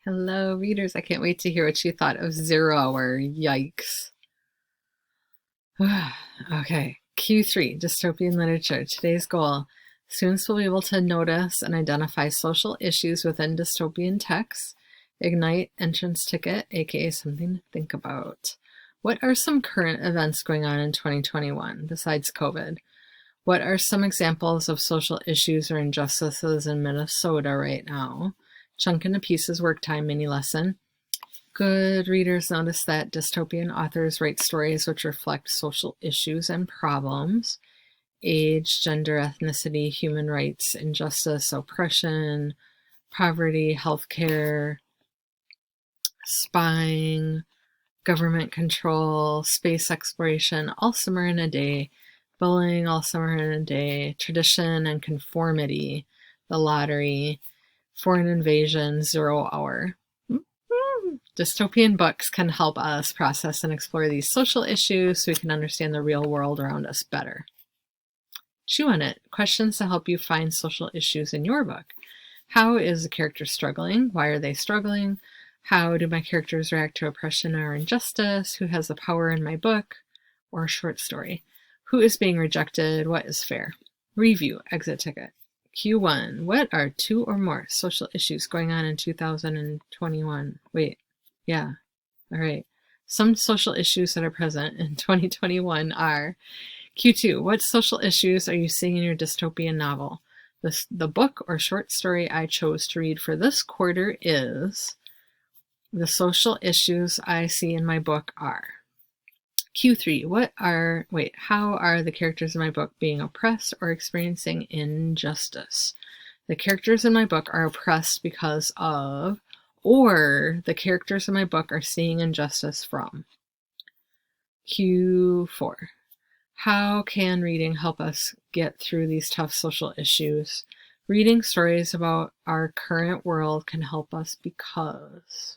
Hello, readers. I can't wait to hear what you thought of Zero Hour. Yikes. Okay, Q3, Dystopian Literature. Today's goal. Students will be able to notice and identify social issues within dystopian texts. Ignite entrance ticket, aka something to think about. What are some current events going on in 2021 besides COVID? What are some examples of social issues or injustices in Minnesota right now? Chunk into pieces work time mini lesson. Good readers notice that dystopian authors write stories which reflect social issues and problems. Age, gender, ethnicity, human rights, injustice, oppression, poverty, healthcare, spying, government control, space exploration, all summer in a day, bullying, all summer in a day, tradition and conformity, the lottery, foreign invasion, 0 hour. Dystopian books can help us process and explore these social issues so we can understand the real world around us better. Chew on it. Questions to help you find social issues in your book. How is the character struggling? Why are they struggling? How do my characters react to oppression or injustice? Who has the power in my book? Or a short story. Who is being rejected? What is fair? Review. Exit ticket. Q1. What are 2 or more social issues going on in 2021? Wait. Yeah. All right. Some social issues that are present in 2021 are Q2. What social issues are you seeing in your dystopian novel? The book or short story I chose to read for this quarter is The Social Issues I See in My Book Are. Q3. How are the characters in my book being oppressed or experiencing injustice? The characters in my book are oppressed because of, or the characters in my book are seeing injustice from. Q4. How can reading help us get through these tough social issues? Reading stories about our current world can help us because.